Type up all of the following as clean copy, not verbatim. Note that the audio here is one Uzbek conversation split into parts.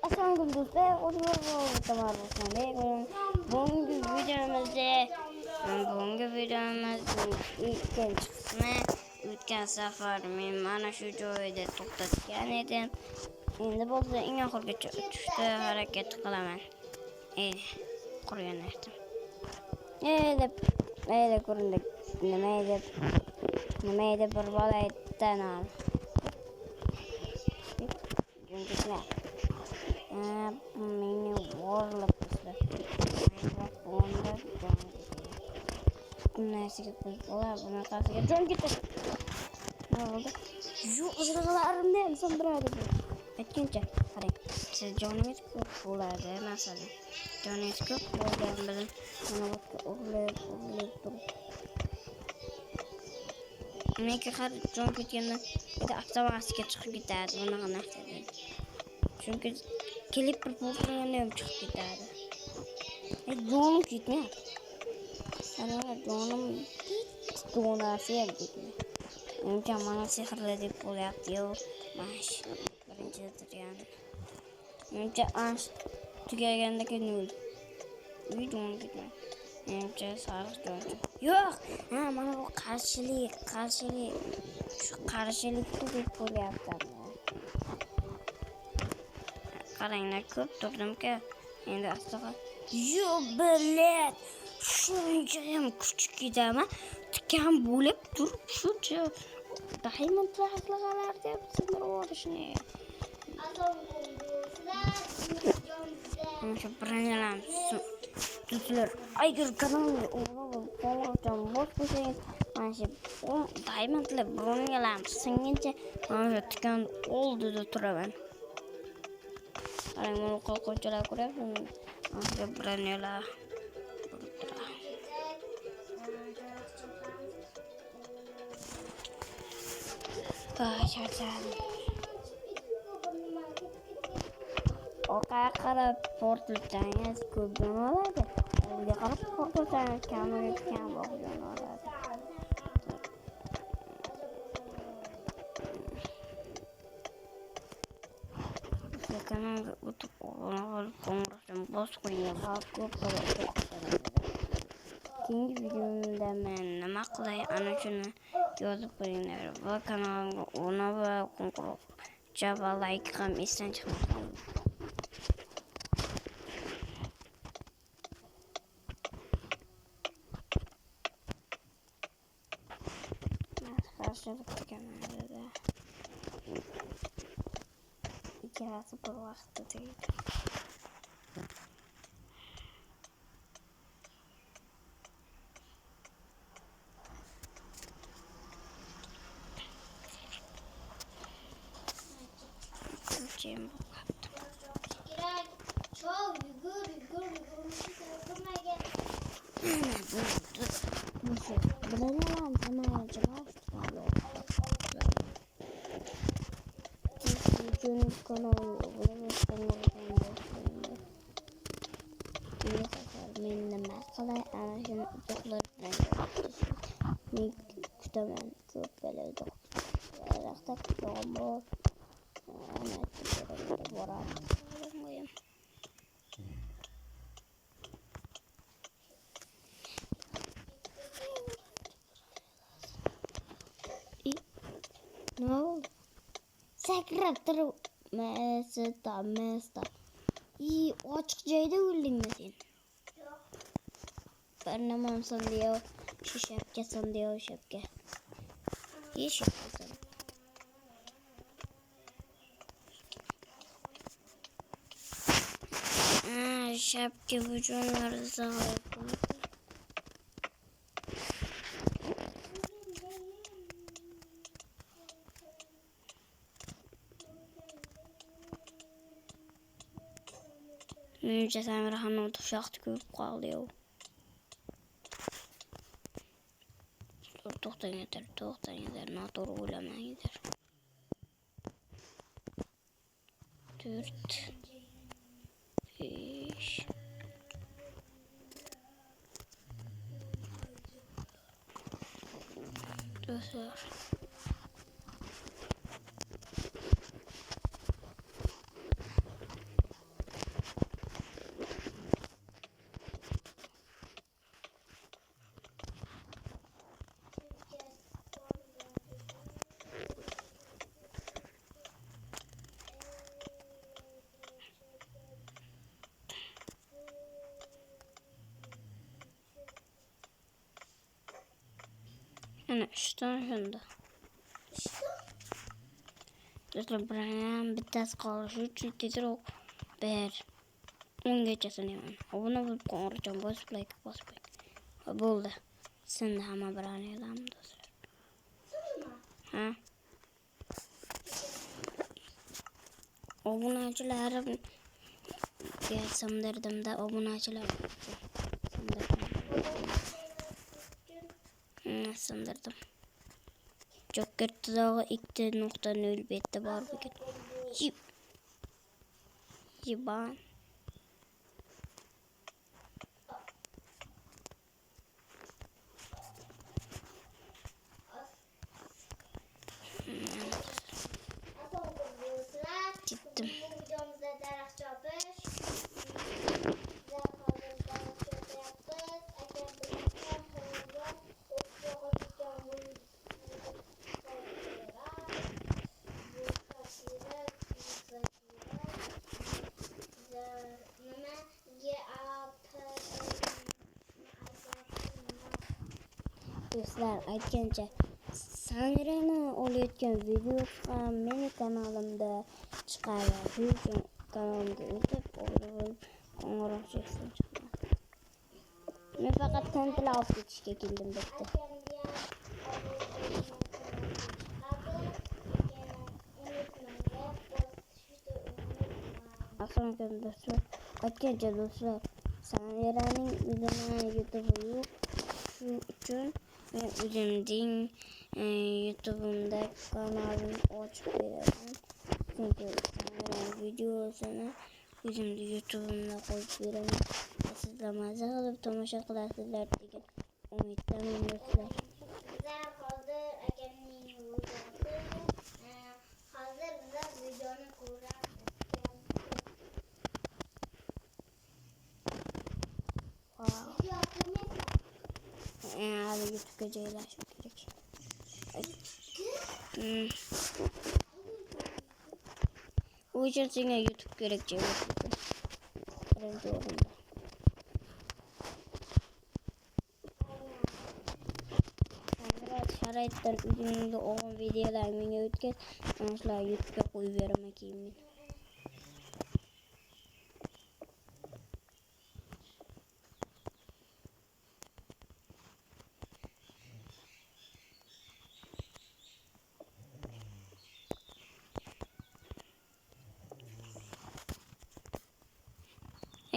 Assalamualaikum do'stlar, bugungi videomizning ikkinchi qismi. O'tgan safar men mana shu joyda to'xtatgan edim. Endi bo'lsa eng oxirgacha o'tishga harakat qilaman. Qurgan edim. Mayli ko'rindik. Nima edi bir bola aytdan ol. Meni warlab bunasiga qo'yib bunaqasiga jon ketadi. Nima bo'ldi? Yo'q, izrag'alarimni ham sindiradi bu. Aytgancha, qarang, siz joningiz ko'p bo'ladi, masalan. Joningiz ko'p bo'lgan bilan mana bu o'g'lib turib. Menga har jon ketganda bitta avtomatiga chiqib ketadi, bunaqa narsa. Chunki kelib bir bo'lganda ham chiqib ketadi. Jonim ketmayapti. Ana jonim donasi ham ketmayapti. Menga mana sehrli deb bo'lyapti-yu. Mash. Birinchi turgan. Menga anch tugaganda nol. Jonim ketmayapti. Menga sariq jon. Yo'q, mana bu qarshilik. Shu qarshilikni deb bo'lyapti. Qaranglar, ko'p turdim-ku. Endi astaga yo'q bilet. Shuncha ham kuch ketama. Tikan bo'lib turib shuncha diamond lahzalar deb sindirib olishni. Shu birinchilam do'stlar, agar kanalga qo'ng'iroqdan bosh qo'ysangiz, mana shu diamondlar birinchilam singancha mana shu tikan oldida turaman. Qarang, buni qo'lqonchalar ko'ryapsizmi? Mana birinchilar orqaga qarab portlasangiz ko'p jon oladi. Oldiga qarab portlasangiz kam jon oladi. Kanalga o'tib qo'ng'iroqdan bosh qo'ying va ko'p bo'ladi. Keyingi videomda men nima qilay, ana shuni yozib qo'yinglar va kanalimga obuna va qo'ng'iroqcha va like ham esdan chiqmasin. Qarshılık kanalida ikkalasi bir vaqtda tegdi. No, sakrab turib mesta. Ochiq joyda o'ldingmi sen? Bir nimam sandiyo, shu shapka sandiyo shapka. Shapka. Shapka bujonlarni saqlab qo'ydim. Menimcha Samirxonni to'shaqda ko'rib qoldi-yu. To'xtanglar, noto'g'ri o'ylamanglar. 4 5 do'stlar. Ana ishton shunda. Do'stlar, bilan bittasi qolishi uchun tezroq bir 10 gachasini yeyman. Obuna bo'lib qo'ng'iroqchani bosib like bosib qo'ying. Bo'ldi. Sindi hamma bilan do'stlar. Ha? Obunachilarim sindirdimda obunachilar sindirdim. Joker tuzog'i 2.0 betda bor bugun. Yiban. Gittim. Do'stlar, aytgancha Sanrani olayotgan video ham meni kanalimda chiqadi. Shuning uchun kanalimga o'tib, qo'ng'iroq cheksin chiqadi. Men faqat tantil olib ketishga keldim bitta. Assalomu do'stlar. Aytgancha do'stlar, Sanrani o'zini YouTube'i yo'q. Shuning uchun men o'zimning YouTube'imda kanalimni ochib beraman. Chunki Sanrani videosini o'zimning YouTube'imda qo'yib beraman. Sizlar maza qilib tomosha qilasizlar degan umiddaman do'stlar. Hozir akamning hozir bizlar videoni ko'ramiz. Hadi YouTube'ga joylashim kerak. Bu uchun senga YouTube kerak joylashim. Birinchi o'rinda. Sharoitdan o'zingizga olgan videolar menga o'tkaz. Men shular YouTube'ga qo'yib beraman keyin men.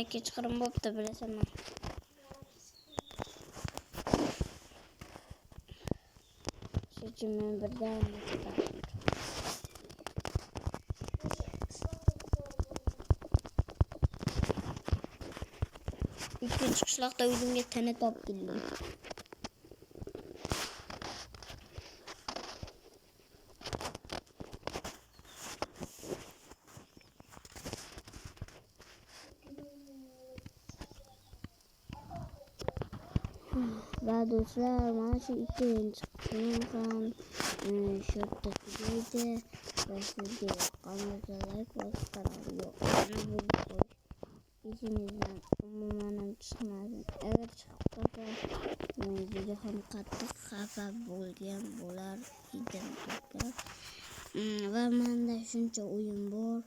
Aka chiqarim bo'pti bilasanmi? Shuning men birdan chiqarim. Ikkinchi qishloqda o'zimga tana topdim. Va do'stlar, mana shu ikkinchi qismim ham shu yerda tugaydi. Va sizga yoqqan bo'lsa like bosib qarating. Esingizdan umuman ham chiqmasin. Agar chiqib qolsa, juda ham qattiq xafa bo'lgan bo'lar edim do'stlar. Va menda shuncha o'yin bor.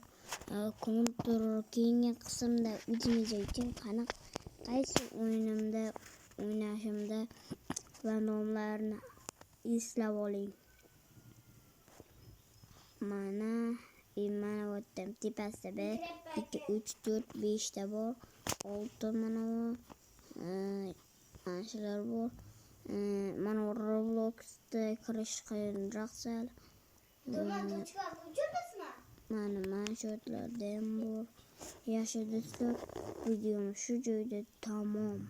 Keyingi qismda o'zingiz uchun qaysi o'yinimda o'ynashimda va nomlarini eslab oling. Mana o'tdim. Tepasida 1, 2, 3, 4, 5 ta bor. 6 mana shular bor. Mana Robloxda kirish qiyinroq sal. Mana shu yerlarda ham bor. Yaxshi do'stlar, videom shu joyda tamom.